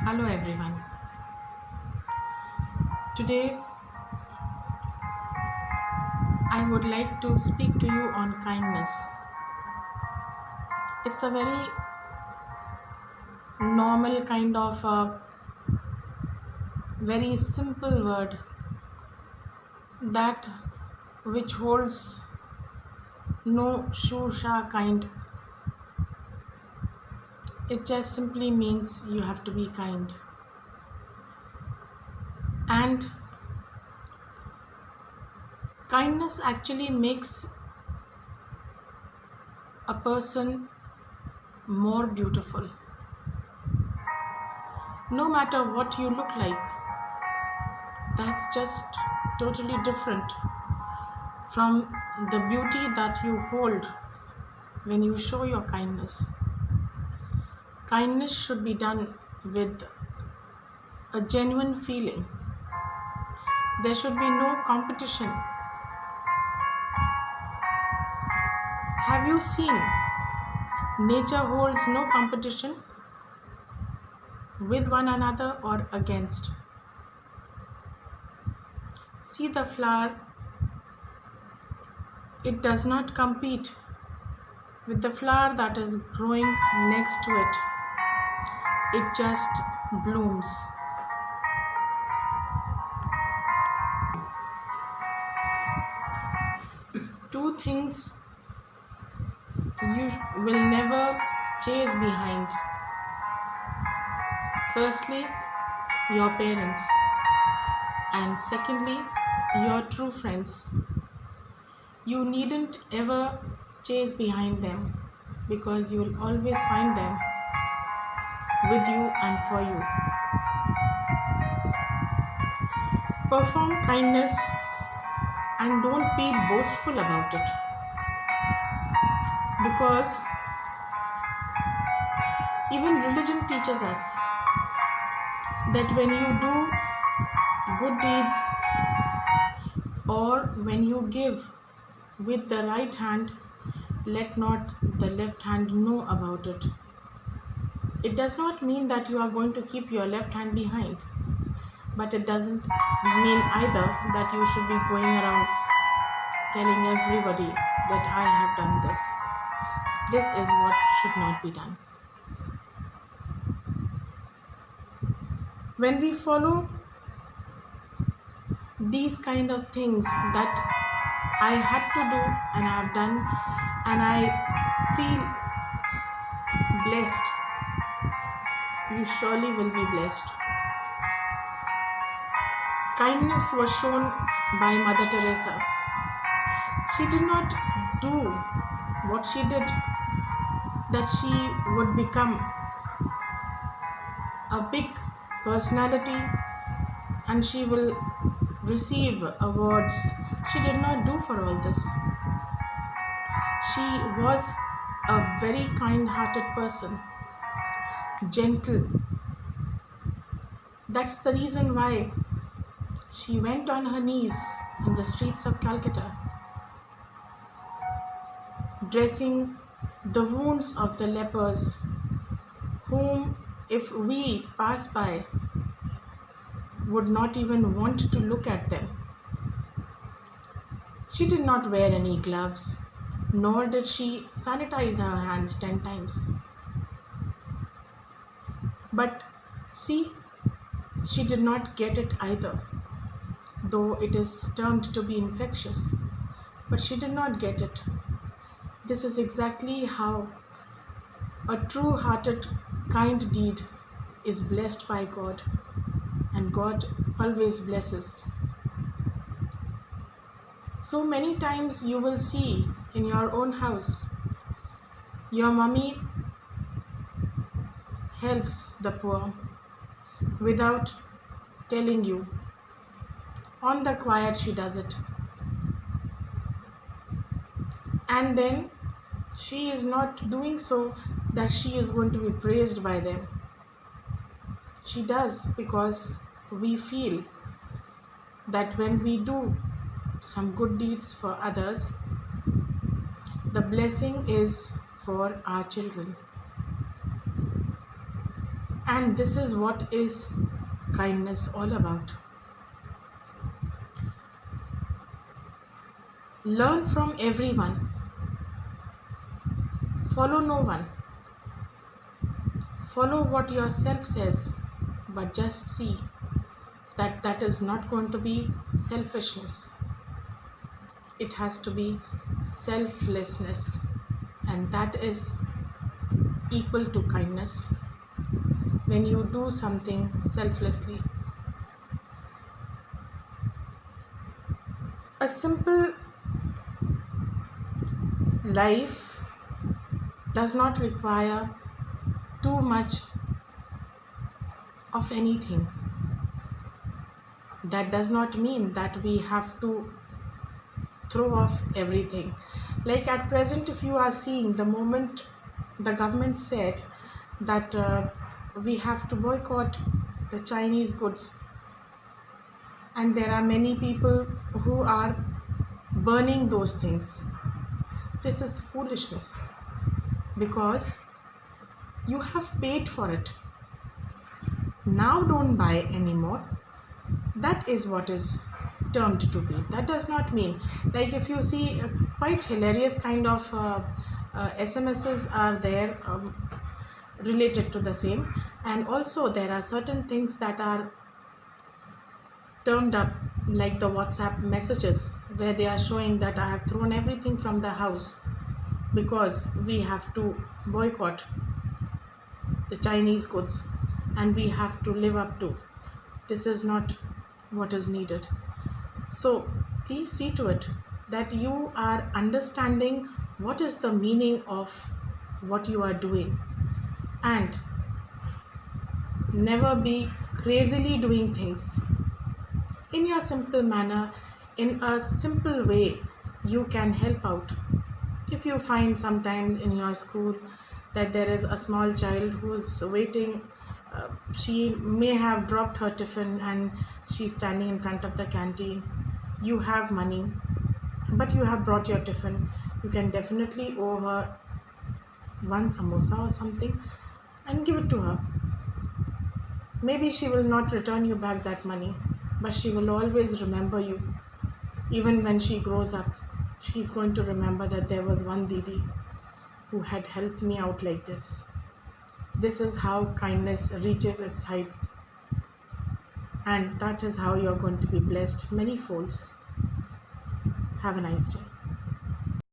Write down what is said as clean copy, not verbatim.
Hello everyone. Today I would like to speak to you on kindness. It's a very normal kind of a very simple word that which holds no shusha kind. It just simply means you have to be kind. And kindness actually makes a person more beautiful. No matter what you look like, that's just totally different from the beauty that you hold when you show your kindness. Kindness should be done with a genuine feeling. There should be no competition. Have you seen nature holds no competition with one another or against? See the flower, it does not compete with the flower that is growing next to it. It just blooms. Two things you will never chase behind. Firstly, your parents, and secondly, your true friends. You needn't ever chase behind them because you will always find them with you and for you. Perform kindness and don't be boastful about it, because even religion teaches us that when you do good deeds or when you give with the right hand, let not the left hand know about it. It does not mean that you are going to keep your left hand behind, but it doesn't mean either that you should be going around telling everybody that I have done this. This is what should not be done. When we follow these kind of things that I had to do and I have done, and I feel blessed, you surely will be blessed. Kindness was shown by Mother Teresa. She did not do what she did that she would become a big personality and she will receive awards. She did not do for all this. She was a very kind-hearted person, gentle. That's the reason why she went on her knees in the streets of Calcutta, dressing the wounds of the lepers, whom if we pass by would not even want to look at them. She did not wear any gloves, nor did she sanitize her hands 10 times. But see, she did not get it either, though it is termed to be infectious. But she did not get it. This is exactly how a true-hearted, kind deed is blessed by God, and God always blesses. So many times you will see in your own house, your mummy helps the poor without telling you. On the quiet she does it. And then she is not doing so that she is going to be praised by them. She does because we feel that when we do some good deeds for others, the blessing is for our children. And this is what is kindness all about. Learn from everyone, follow no one, follow what yourself says, but just see that that is not going to be selfishness. It has to be selflessness, and that is equal to kindness. When you do something selflessly, a simple life does not require too much of anything. That does not mean that we have to throw off everything. Like at present, if you are seeing, the moment the government said that we have to boycott the Chinese goods, and there are many people who are burning those things. This is foolishness, because you have paid for it. Now don't buy anymore. That is what is termed to be. That does not mean, like if you see quite hilarious kind of SMSs are there related to the same, and also there are certain things that are termed up, like the WhatsApp messages, where they are showing that I have thrown everything from the house because we have to boycott the Chinese goods and we have to live up to. This is not what is needed. So please see to it that you are understanding what is the meaning of what you are doing, and never be crazily doing things. In your simple manner, in a simple way, you can help out. If you find sometimes in your school that there is a small child who's waiting, she may have dropped her tiffin and she's standing in front of the canteen. You have money, but you have brought your tiffin. You can definitely owe her one samosa or something and give it to her. Maybe she will not return you back that money, but she will always remember you. Even when she grows up, she's going to remember that there was one Didi who had helped me out like this. This is how kindness reaches its height, and that is how you're going to be blessed many folds. Have a nice day.